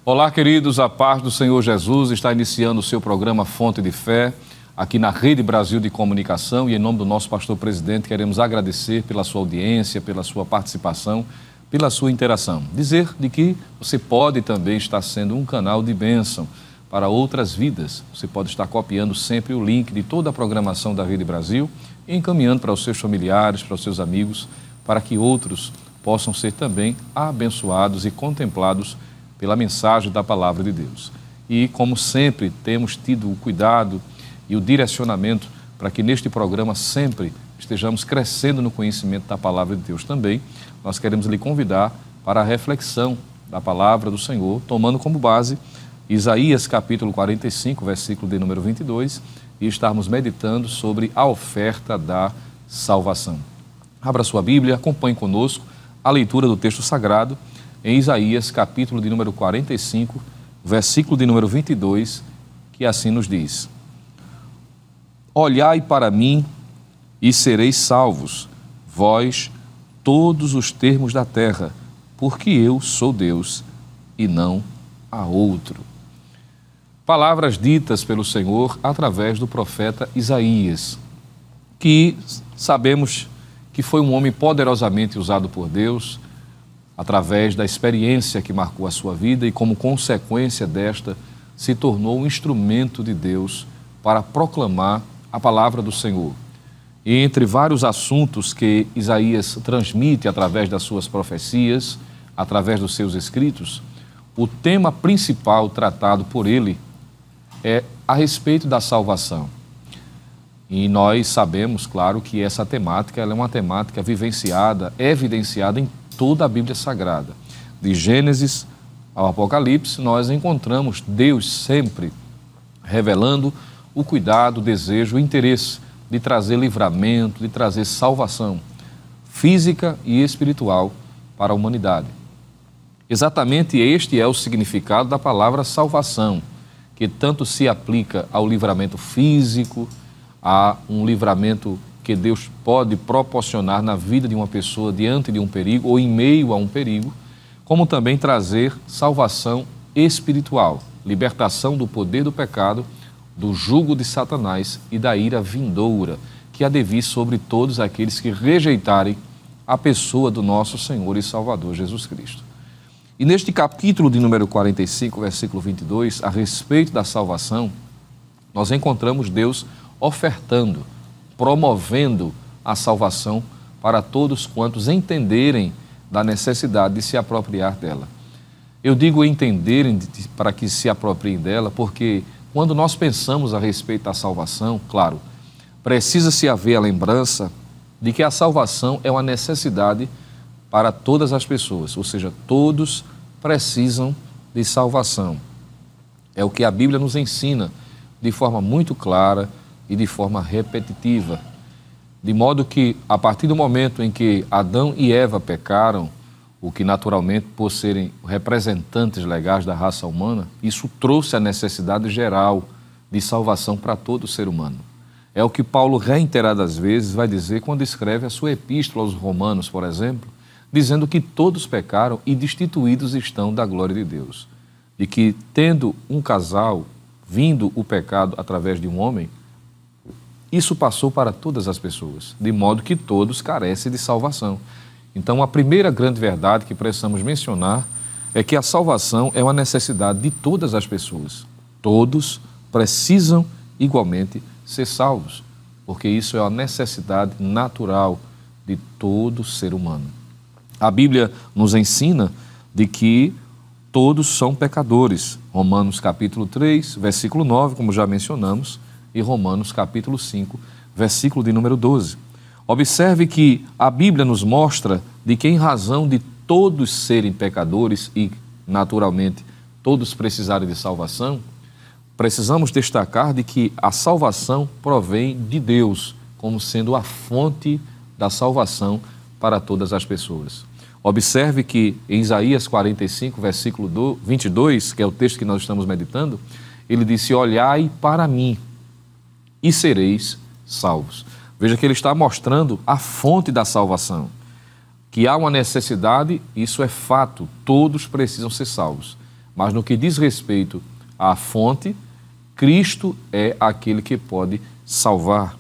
Olá, queridos, a paz do Senhor Jesus. Está iniciando o seu programa Fonte de Fé, aqui na Rede Brasil de Comunicação, e em nome do nosso pastor presidente queremos agradecer pela sua audiência, pela sua participação, pela sua interação. Dizer de que você pode também estar sendo um canal de bênção para outras vidas. Você pode estar copiando sempre o link de toda a programação da Rede Brasil e encaminhando para os seus familiares, para os seus amigos, para que outros possam ser também abençoados e contemplados pela mensagem da Palavra de Deus. E, como sempre, temos tido o cuidado e o direcionamento para que neste programa sempre estejamos crescendo no conhecimento da Palavra de Deus também. Nós queremos lhe convidar para a reflexão da Palavra do Senhor, tomando como base Isaías capítulo 45, versículo de número 22, e estarmos meditando sobre a oferta da salvação. Abra sua Bíblia, acompanhe conosco a leitura do texto sagrado em Isaías, capítulo de número 45, versículo de número 22, que assim nos diz: Olhai para mim e sereis salvos, vós, todos os termos da terra, porque eu sou Deus e não há outro. Palavras ditas pelo Senhor através do profeta Isaías, que sabemos que foi um homem poderosamente usado por Deus, através da experiência que marcou a sua vida e, como consequência desta, se tornou um instrumento de Deus para proclamar a palavra do Senhor. E entre vários assuntos que Isaías transmite através das suas profecias, através dos seus escritos, o tema principal tratado por ele é a respeito da salvação. E nós sabemos, claro, que essa temática ela é uma temática vivenciada, evidenciada em toda a Bíblia Sagrada. De Gênesis ao Apocalipse, nós encontramos Deus sempre revelando o cuidado, o desejo, o interesse de trazer livramento, de trazer salvação física e espiritual para a humanidade. Exatamente este é o significado da palavra salvação, que tanto se aplica ao livramento físico, a um livramento que Deus pode proporcionar na vida de uma pessoa diante de um perigo ou em meio a um perigo, como também trazer salvação espiritual, libertação do poder do pecado, do jugo de Satanás e da ira vindoura, que há de vir sobre todos aqueles que rejeitarem a pessoa do nosso Senhor e Salvador Jesus Cristo. E neste capítulo de número 45, versículo 22, a respeito da salvação, nós encontramos Deus ofertando, promovendo a salvação para todos quantos entenderem da necessidade de se apropriar dela. Eu digo entenderem para que se apropriem dela, porque quando nós pensamos a respeito da salvação, claro, precisa-se haver a lembrança de que a salvação é uma necessidade para todas as pessoas, ou seja, todos precisam de salvação. É o que a Bíblia nos ensina de forma muito clara e de forma repetitiva, de modo que, a partir do momento em que Adão e Eva pecaram, o que naturalmente, por serem representantes legais da raça humana, isso trouxe a necessidade geral de salvação para todo ser humano. É o que Paulo, reiteradas vezes, vai dizer quando escreve a sua epístola aos Romanos, por exemplo, dizendo que todos pecaram e destituídos estão da glória de Deus. E que, tendo um casal, vindo o pecado através de um homem, isso passou para todas as pessoas, de modo que todos carecem de salvação. Então, a primeira grande verdade que precisamos mencionar é que a salvação é uma necessidade de todas as pessoas. Todos precisam igualmente ser salvos, porque isso é uma necessidade natural de todo ser humano. A Bíblia nos ensina de que todos são pecadores. Romanos capítulo 3, versículo 9, como já mencionamos, e Romanos capítulo 5, versículo de número 12. Observe que a Bíblia nos mostra de que, em razão de todos serem pecadores e, naturalmente, todos precisarem de salvação, precisamos destacar de que a salvação provém de Deus, como sendo a fonte da salvação para todas as pessoas. Observe que em Isaías 45, versículo 22, que é o texto que nós estamos meditando, ele disse: olhai para mim e sereis salvos. Veja que ele está mostrando a fonte da salvação. Que há uma necessidade, isso é fato, todos precisam ser salvos. Mas no que diz respeito à fonte, Cristo é aquele que pode salvar.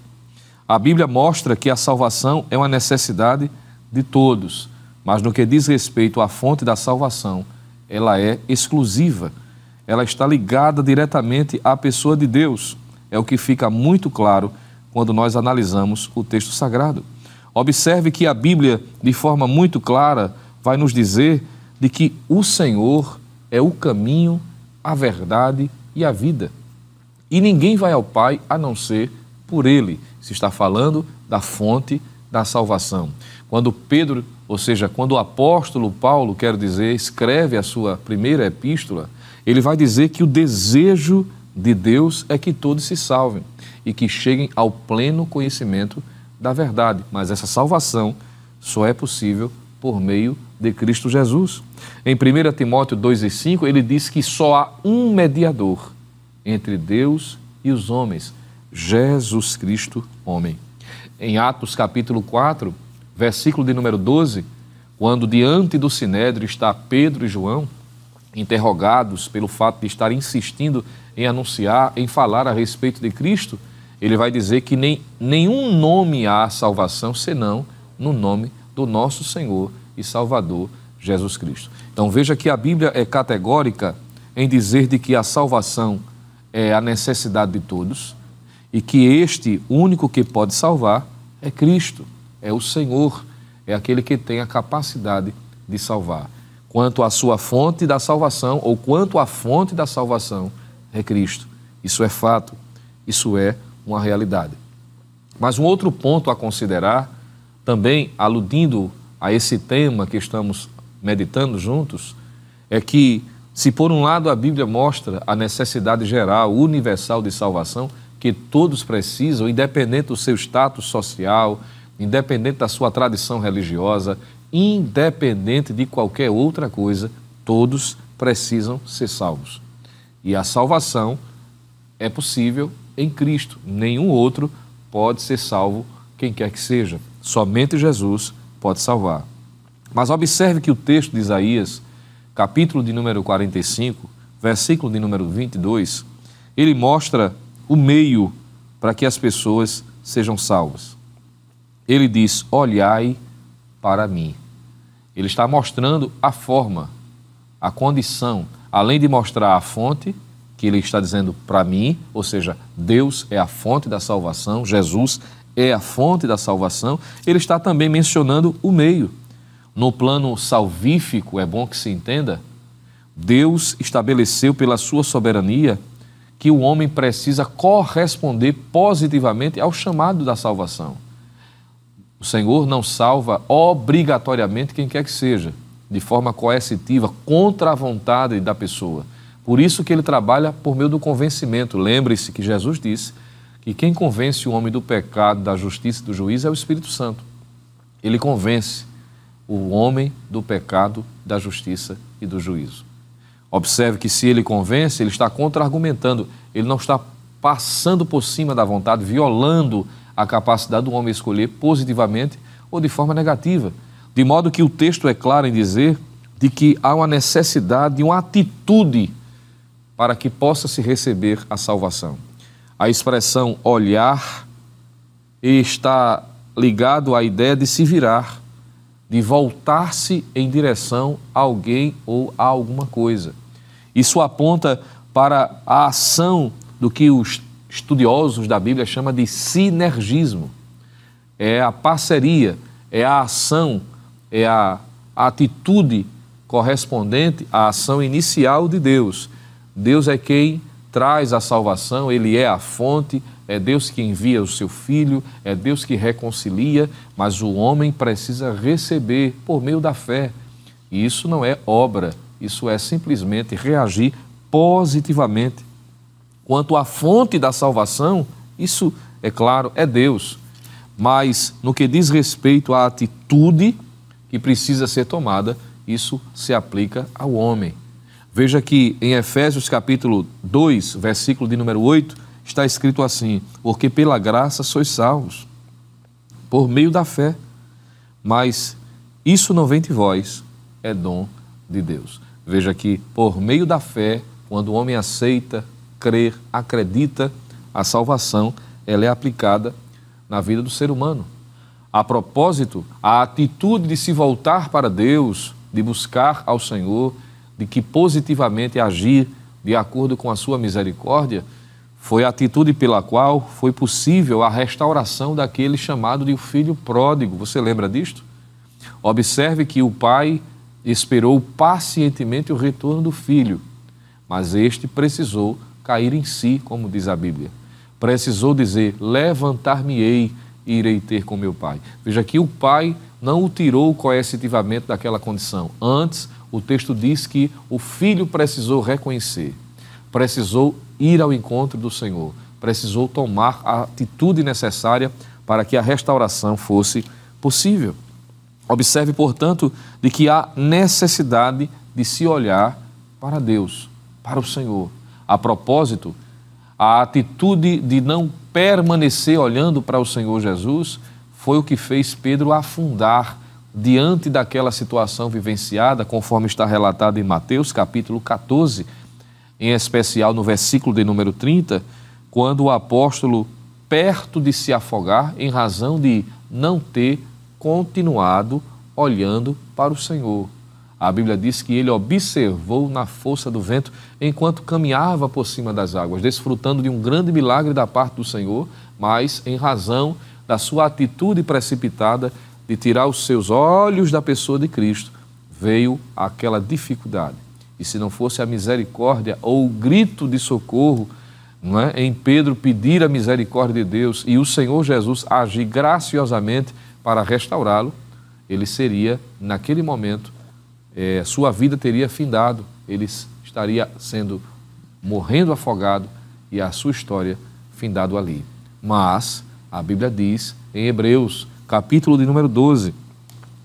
A Bíblia mostra que a salvação é uma necessidade de todos, mas no que diz respeito à fonte da salvação, ela é exclusiva. Ela está ligada diretamente à pessoa de Deus. É o que fica muito claro quando nós analisamos o texto sagrado. Observe que a Bíblia, de forma muito clara, vai nos dizer de que o Senhor é o caminho, a verdade e a vida. E ninguém vai ao Pai a não ser por Ele. Se está falando da fonte da salvação. Quando Pedro, ou seja, quando o apóstolo Paulo, quero dizer, escreve a sua primeira epístola, ele vai dizer que o desejo de Deus é que todos se salvem e que cheguem ao pleno conhecimento da verdade. Mas essa salvação só é possível por meio de Cristo Jesus. Em 1 Timóteo 2,5, ele diz que só há um mediador entre Deus e os homens, Jesus Cristo, homem. Em Atos capítulo 4, versículo de número 12, quando diante do Sinédrio está Pedro e João, interrogados pelo fato de estar insistindo em anunciar, em falar a respeito de Cristo, ele vai dizer que nenhum nome há salvação senão no nome do nosso Senhor e Salvador Jesus Cristo. Então veja que a Bíblia é categórica em dizer de que a salvação é a necessidade de todos e que este único que pode salvar é Cristo, é o Senhor, é aquele que tem a capacidade de salvar. Quanto à sua fonte da salvação, ou quanto à fonte da salvação, é Cristo. Isso é fato, isso é uma realidade. Mas um outro ponto a considerar, também aludindo a esse tema que estamos meditando juntos, é que, se por um lado a Bíblia mostra a necessidade geral, universal de salvação, que todos precisam, independente do seu status social, independente da sua tradição religiosa, independente de qualquer outra coisa, todos precisam ser salvos. E a salvação é possível em Cristo. Nenhum outro pode ser salvo, quem quer que seja. Somente Jesus pode salvar. Mas observe que o texto de Isaías, capítulo de número 45, versículo de número 22, ele mostra o meio para que as pessoas sejam salvas. Ele diz: olhai para mim. Ele está mostrando a forma, a condição, além de mostrar a fonte, que ele está dizendo para mim, ou seja, Deus é a fonte da salvação, Jesus é a fonte da salvação, ele está também mencionando o meio. No plano salvífico, é bom que se entenda, Deus estabeleceu pela sua soberania que o homem precisa corresponder positivamente ao chamado da salvação. O Senhor não salva obrigatoriamente quem quer que seja, de forma coercitiva, contra a vontade da pessoa. Por isso que ele trabalha por meio do convencimento. Lembre-se que Jesus disse que quem convence o homem do pecado, da justiça e do juízo é o Espírito Santo. Ele convence o homem do pecado, da justiça e do juízo. Observe que se ele convence, ele está contra-argumentando, ele não está passando por cima da vontade, violando a capacidade do homem escolher positivamente ou de forma negativa. De modo que o texto é claro em dizer de que há uma necessidade de uma atitude para que possa se receber a salvação. A expressão olhar está ligado à ideia de se virar, de voltar-se em direção a alguém ou a alguma coisa. Isso aponta para a ação do que os estudiosos da Bíblia chamam de sinergismo. É a parceria, é a ação, é a atitude correspondente à ação inicial de Deus. Deus é quem traz a salvação, Ele é a fonte, é Deus que envia o seu Filho, é Deus que reconcilia, mas o homem precisa receber por meio da fé. E isso não é obra, isso é simplesmente reagir positivamente. Quanto à fonte da salvação, isso, é claro, é Deus. Mas no que diz respeito à atitude que precisa ser tomada, isso se aplica ao homem. Veja que em Efésios capítulo 2, versículo de número 8, está escrito assim: porque pela graça sois salvos, por meio da fé, mas isso não vem de vós, é dom de Deus. Veja que, por meio da fé, quando o homem aceita, crê, acredita, a salvação ela é aplicada na vida do ser humano. A propósito, a atitude de se voltar para Deus, de buscar ao Senhor, de que positivamente agir de acordo com a sua misericórdia, foi a atitude pela qual foi possível a restauração daquele chamado de o filho pródigo. Você lembra disto? Observe que o pai esperou pacientemente o retorno do filho, mas este precisou cair em si, como diz a Bíblia. Precisou dizer, levantar-me-ei e irei ter com meu pai. Veja que o pai não o tirou coercitivamente daquela condição. Antes, o texto diz que o filho precisou reconhecer, precisou ir ao encontro do Senhor, precisou tomar a atitude necessária para que a restauração fosse possível. Observe, portanto, de que há necessidade de se olhar para Deus, para o Senhor. A propósito, a atitude de não permanecer olhando para o Senhor Jesus foi o que fez Pedro afundar diante daquela situação vivenciada, conforme está relatado em Mateus, capítulo 14, em especial no versículo de número 30, quando o apóstolo, perto de se afogar, em razão de não ter continuado olhando para o Senhor. A Bíblia diz que ele observou na força do vento enquanto caminhava por cima das águas, desfrutando de um grande milagre da parte do Senhor, mas em razão da sua atitude precipitada de tirar os seus olhos da pessoa de Cristo, veio aquela dificuldade. E se não fosse a misericórdia ou o grito de socorro, não é, em Pedro pedir a misericórdia de Deus e o Senhor Jesus agir graciosamente para restaurá-lo, ele seria, naquele momento, sua vida teria findado, ele estaria morrendo afogado e a sua história findado ali. Mas a Bíblia diz em Hebreus, capítulo de número 12,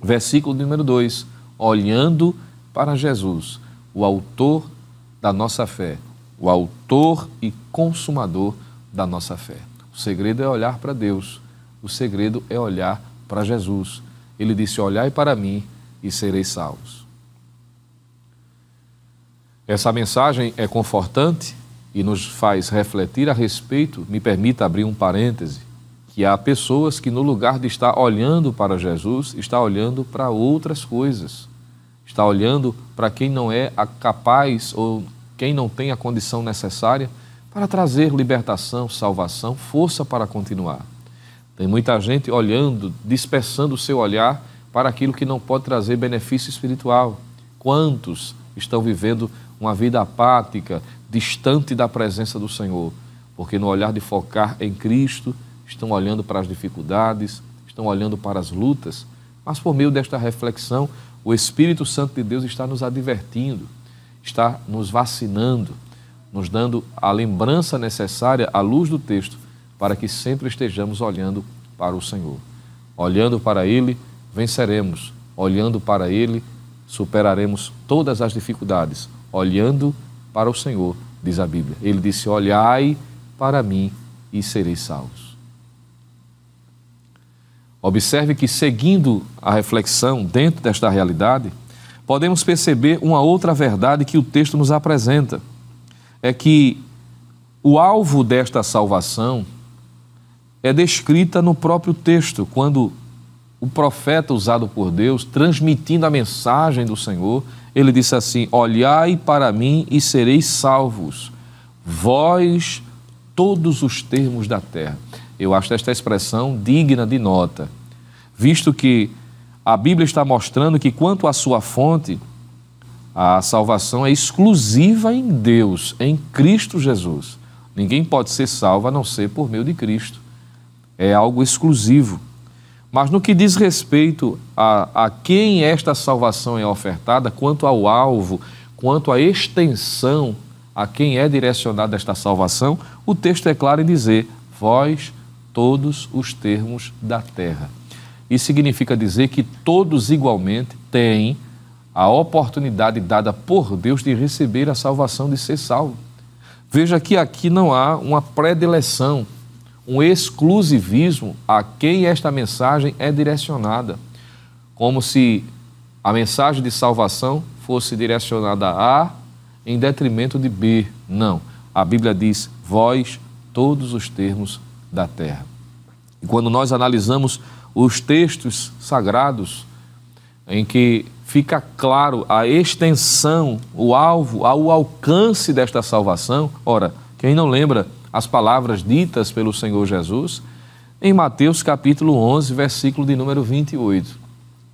versículo de número 2, olhando para Jesus, o autor da nossa fé, o autor e consumador da nossa fé. O segredo é olhar para Deus, o segredo é olhar para Jesus. Ele disse, olhai para mim e sereis salvos. Essa mensagem é confortante e nos faz refletir a respeito, me permita abrir um parêntese, que há pessoas que no lugar de estar olhando para Jesus, está olhando para outras coisas, está olhando para quem não é capaz ou quem não tem a condição necessária para trazer libertação, salvação, força para continuar. Tem muita gente olhando, dispersando o seu olhar para aquilo que não pode trazer benefício espiritual. Quantos estão vivendo uma vida apática, distante da presença do Senhor? Porque no olhar de focar em Cristo, estão olhando para as dificuldades, estão olhando para as lutas, mas por meio desta reflexão, o Espírito Santo de Deus está nos advertindo, está nos vacinando, nos dando a lembrança necessária à luz do texto, para que sempre estejamos olhando para o Senhor. Olhando para Ele, venceremos. Olhando para Ele, superaremos todas as dificuldades. Olhando para o Senhor, diz a Bíblia. Ele disse, olhai para mim e sereis salvos. Observe que, seguindo a reflexão dentro desta realidade, podemos perceber uma outra verdade que o texto nos apresenta. É que o alvo desta salvação é descrita no próprio texto, quando o profeta usado por Deus, transmitindo a mensagem do Senhor, ele disse assim, olhai para mim e sereis salvos, vós todos os termos da terra. Eu acho esta expressão digna de nota, visto que a Bíblia está mostrando que quanto à sua fonte, a salvação é exclusiva em Deus, em Cristo Jesus. Ninguém pode ser salvo a não ser por meio de Cristo. É algo exclusivo. Mas no que diz respeito a quem esta salvação é ofertada, quanto ao alvo, quanto à extensão a quem é direcionada esta salvação, o texto é claro em dizer, vós todos os termos da terra. Isso significa dizer que todos igualmente têm a oportunidade dada por Deus de receber a salvação, de ser salvo. Veja que aqui não há uma predileção, um exclusivismo a quem esta mensagem é direcionada, como se a mensagem de salvação fosse direcionada a A em detrimento de B. Não. A Bíblia diz, vós todos os termos da terra. E quando nós analisamos os textos sagrados, em que fica claro a extensão, o alvo, o alcance desta salvação, ora, quem não lembra as palavras ditas pelo Senhor Jesus, em Mateus capítulo 11, versículo de número 28.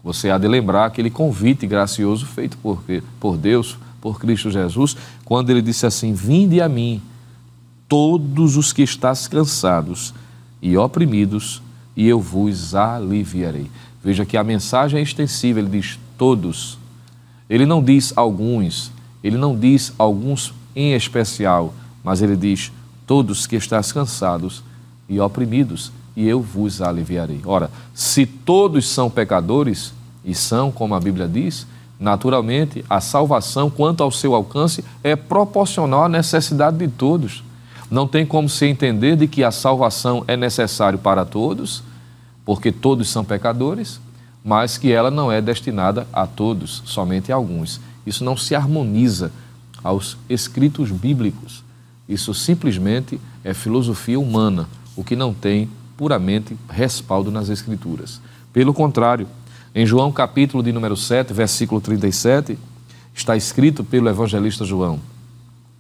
Você há de lembrar aquele convite gracioso feito por Deus, por Cristo Jesus, quando ele disse assim, vinde a mim, todos os que estáis cansados e oprimidos, e eu vos aliviarei. Veja que a mensagem é extensiva, ele diz todos. Ele não diz alguns, ele não diz alguns em especial, mas ele diz todos que estáis cansados e oprimidos, e eu vos aliviarei. Ora, se todos são pecadores, e são, como a Bíblia diz, naturalmente a salvação, quanto ao seu alcance, é proporcional à necessidade de todos. Não tem como se entender de que a salvação é necessária para todos, porque todos são pecadores, mas que ela não é destinada a todos, somente a alguns. Isso não se harmoniza aos escritos bíblicos. Isso simplesmente é filosofia humana, o que não tem puramente respaldo nas Escrituras. Pelo contrário, em João capítulo de número 7, versículo 37, está escrito pelo evangelista João,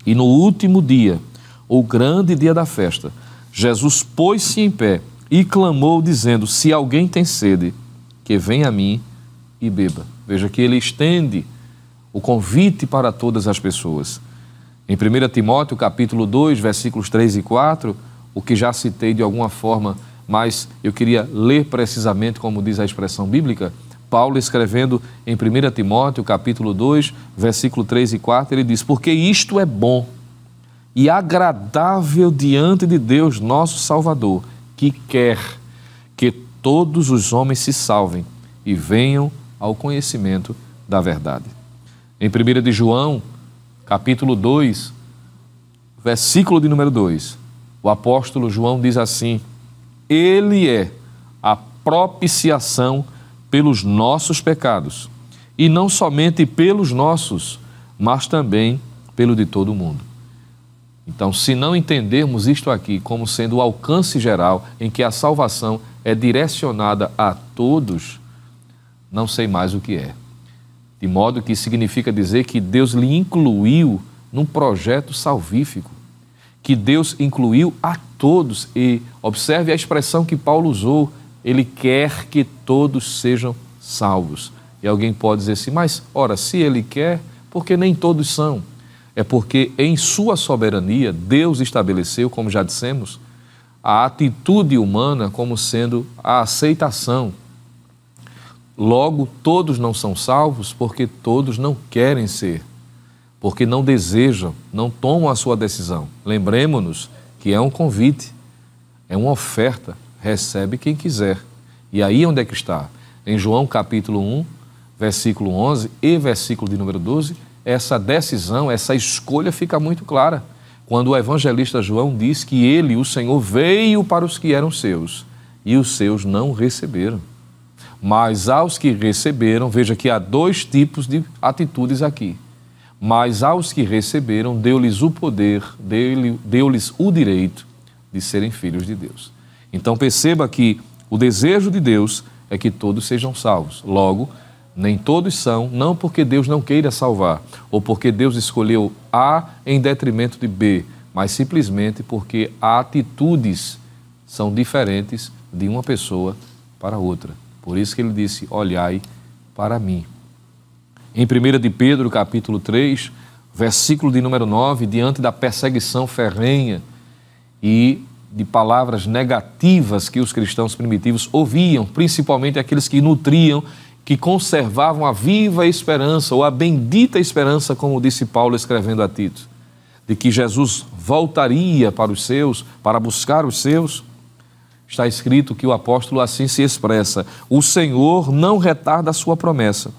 e no último dia, o grande dia da festa, Jesus pôs-se em pé e clamou dizendo, se alguém tem sede, que venha a mim e beba. Veja que ele estende o convite para todas as pessoas. Em 1 Timóteo capítulo 2, versículos 3 e 4, o que já citei de alguma forma, mas eu queria ler precisamente como diz a expressão bíblica, Paulo escrevendo em 1 Timóteo capítulo 2, versículo 3 e 4, ele diz, porque isto é bom e agradável diante de Deus nosso Salvador, que quer que todos os homens se salvem e venham ao conhecimento da verdade. Em 1 de João, capítulo 2, versículo de número 2, o apóstolo João diz assim, ele é a propiciação pelos nossos pecados, e não somente pelos nossos, mas também pelo de todo o mundo. Então, se não entendermos isto aqui como sendo o alcance geral em que a salvação é direcionada a todos, não sei mais o que é. De modo que significa dizer que Deus lhe incluiu num projeto salvífico, que Deus incluiu a todos. E observe a expressão que Paulo usou, ele quer que todos sejam salvos. E alguém pode dizer assim, mas, ora, se ele quer, porque nem todos são? É porque em sua soberania, Deus estabeleceu, como já dissemos, a atitude humana como sendo a aceitação. Logo, todos não são salvos porque todos não querem ser, porque não desejam, não tomam a sua decisão. Lembremos-nos que é um convite, é uma oferta, recebe quem quiser. E aí onde é que está? Em João capítulo 1, versículo 11 e versículo de número 12, essa decisão, essa escolha fica muito clara. Quando o evangelista João diz que ele, o Senhor, veio para os que eram seus e os seus não receberam. Mas aos que receberam, veja que há dois tipos de atitudes aqui. Mas aos que receberam, deu-lhes o poder, deu-lhes o direito de serem filhos de Deus. Então perceba que o desejo de Deus é que todos sejam salvos. Logo, nem todos são, não porque Deus não queira salvar, ou porque Deus escolheu A em detrimento de B, mas simplesmente porque atitudes são diferentes de uma pessoa para outra. Por isso que ele disse, olhai para mim. Em 1 de Pedro, capítulo 3, versículo de número 9, diante da perseguição ferrenha e de palavras negativas que os cristãos primitivos ouviam, principalmente aqueles que nutriam, que conservavam a viva esperança, ou a bendita esperança, como disse Paulo escrevendo a Tito, de que Jesus voltaria para os seus, para buscar os seus. Está escrito que o apóstolo assim se expressa, o Senhor não retarda a sua promessa,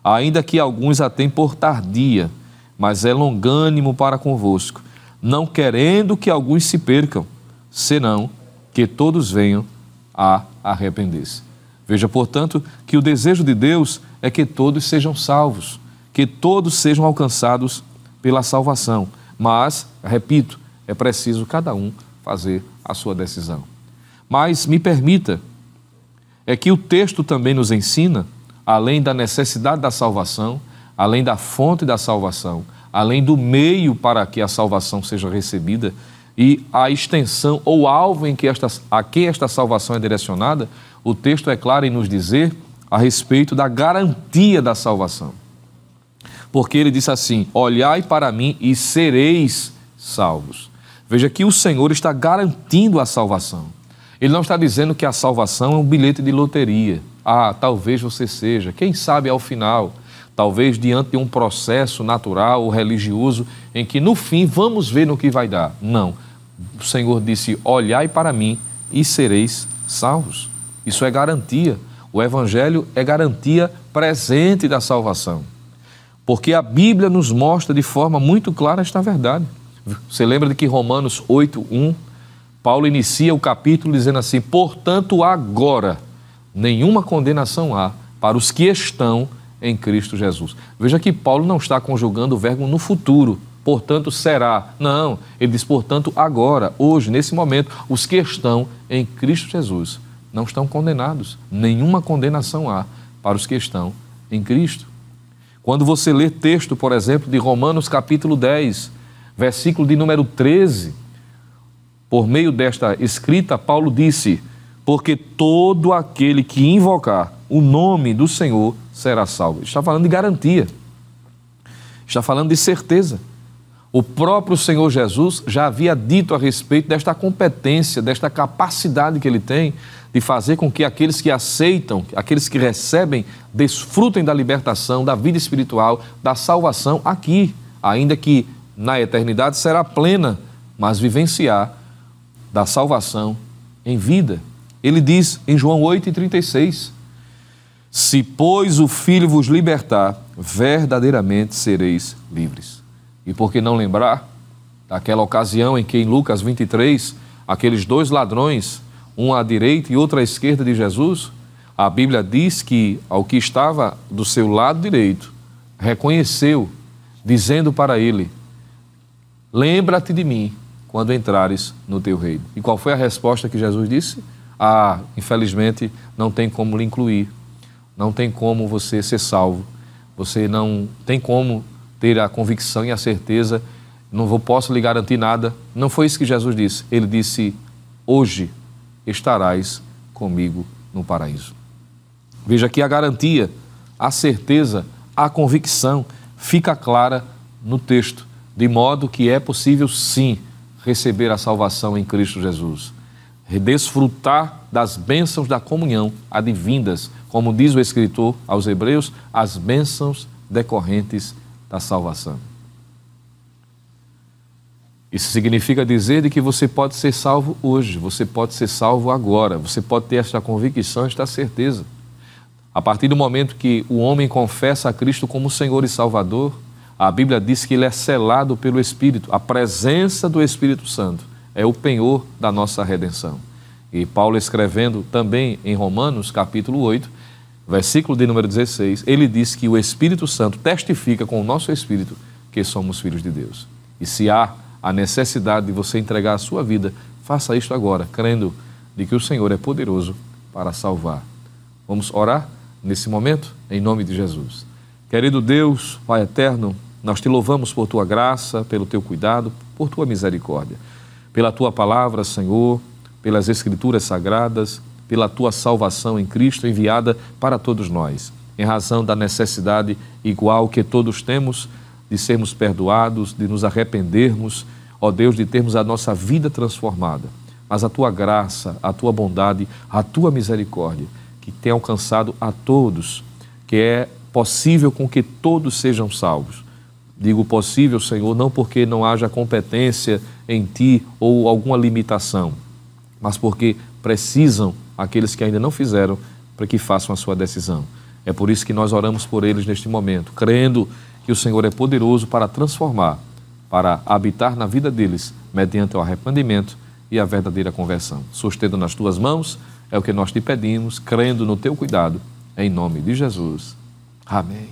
ainda que alguns a tenham por tardia, mas é longânimo para convosco, não querendo que alguns se percam, senão que todos venham a arrepender-se. Veja, portanto, que o desejo de Deus é que todos sejam salvos, que todos sejam alcançados pela salvação. Mas, repito, é preciso cada um fazer a sua decisão. Mas me permita, é que o texto também nos ensina, além da necessidade da salvação, além da fonte da salvação, além do meio para que a salvação seja recebida e a extensão ou alvo a que esta salvação é direcionada, o texto é claro em nos dizer a respeito da garantia da salvação. Porque ele disse assim: olhai para mim e sereis salvos. Veja que o Senhor está garantindo a salvação. Ele não está dizendo que a salvação é um bilhete de loteria. Ah, talvez você seja, quem sabe ao final, talvez diante de um processo natural ou religioso em que no fim vamos ver no que vai dar. Não. O Senhor disse: olhai para mim e sereis salvos. Isso é garantia. O Evangelho é garantia presente da salvação. Porque a Bíblia nos mostra de forma muito clara esta verdade. Você lembra de que Romanos 8:1, Paulo inicia o capítulo dizendo assim: portanto, agora nenhuma condenação há para os que estão em Cristo Jesus. Veja que Paulo não está conjugando o verbo no futuro, portanto será. Não, ele diz portanto agora, hoje, nesse momento, os que estão em Cristo Jesus não estão condenados. Nenhuma condenação há para os que estão em Cristo. Quando você lê texto, por exemplo, de Romanos capítulo 10, versículo de número 13, por meio desta escrita, Paulo disse: porque todo aquele que invocar o nome do Senhor será salvo. Está falando de garantia, está falando de certeza. O próprio Senhor Jesus já havia dito a respeito desta competência, desta capacidade que ele tem de fazer com que aqueles que aceitam, aqueles que recebem, desfrutem da libertação, da vida espiritual, da salvação aqui, ainda que na eternidade será plena, mas vivenciar da salvação em vida. Ele diz em João 8:36, se, pois, o Filho vos libertar, verdadeiramente sereis livres. E por que não lembrar daquela ocasião em que em Lucas 23, aqueles dois ladrões, um à direita e outro à esquerda de Jesus, a Bíblia diz que ao que estava do seu lado direito, reconheceu, dizendo para ele: lembra-te de mim quando entrares no teu reino. E qual foi a resposta que Jesus disse? Ah, infelizmente não tem como lhe incluir, não tem como você ser salvo, você não tem como ter a convicção e a certeza, posso lhe garantir nada. Não foi isso que Jesus disse. Ele disse: hoje estarás comigo no paraíso. Veja que a garantia, a certeza, a convicção fica clara no texto, de modo que é possível sim receber a salvação em Cristo Jesus, desfrutar das bênçãos da comunhão advindas, como diz o escritor aos Hebreus, as bênçãos decorrentes da salvação. Isso significa dizer de que você pode ser salvo hoje, você pode ser salvo agora, você pode ter esta convicção, esta certeza. A partir do momento que o homem confessa a Cristo como Senhor e Salvador, a Bíblia diz que ele é selado pelo Espírito. A presença do Espírito Santo é o penhor da nossa redenção. E Paulo, escrevendo também em Romanos, capítulo 8, versículo de número 16, ele diz que o Espírito Santo testifica com o nosso Espírito que somos filhos de Deus. E se há a necessidade de você entregar a sua vida, faça isto agora, crendo de que o Senhor é poderoso para salvar. Vamos orar nesse momento, em nome de Jesus. Querido Deus, Pai eterno, nós te louvamos por tua graça, pelo teu cuidado, por tua misericórdia, pela tua palavra, Senhor, pelas Escrituras sagradas, pela tua salvação em Cristo enviada para todos nós, em razão da necessidade igual que todos temos de sermos perdoados, de nos arrependermos, ó Deus, de termos a nossa vida transformada. Mas a tua graça, a tua bondade, a tua misericórdia, que tem alcançado a todos, que é possível com que todos sejam salvos. Digo possível, Senhor, não porque não haja competência em ti ou alguma limitação, mas porque precisam aqueles que ainda não fizeram para que façam a sua decisão. É por isso que nós oramos por eles neste momento, crendo que o Senhor é poderoso para transformar, para habitar na vida deles, mediante o arrependimento e a verdadeira conversão. Sustendo nas tuas mãos, É o que nós te pedimos, crendo no teu cuidado, em nome de Jesus. Amém.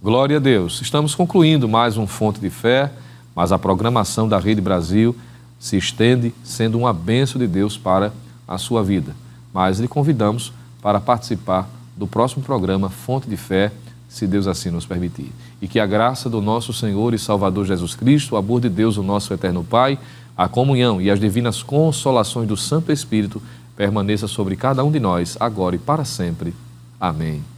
Glória a Deus. Estamos concluindo mais um Fonte de Fé, mas a programação da Rede Brasil se estende, sendo uma bênção de Deus para a sua vida. Mas lhe convidamos para participar do próximo programa Fonte de Fé, se Deus assim nos permitir. E que a graça do nosso Senhor e Salvador Jesus Cristo, o amor de Deus, o nosso eterno Pai, a comunhão e as divinas consolações do Santo Espírito permaneça sobre cada um de nós, agora e para sempre. Amém.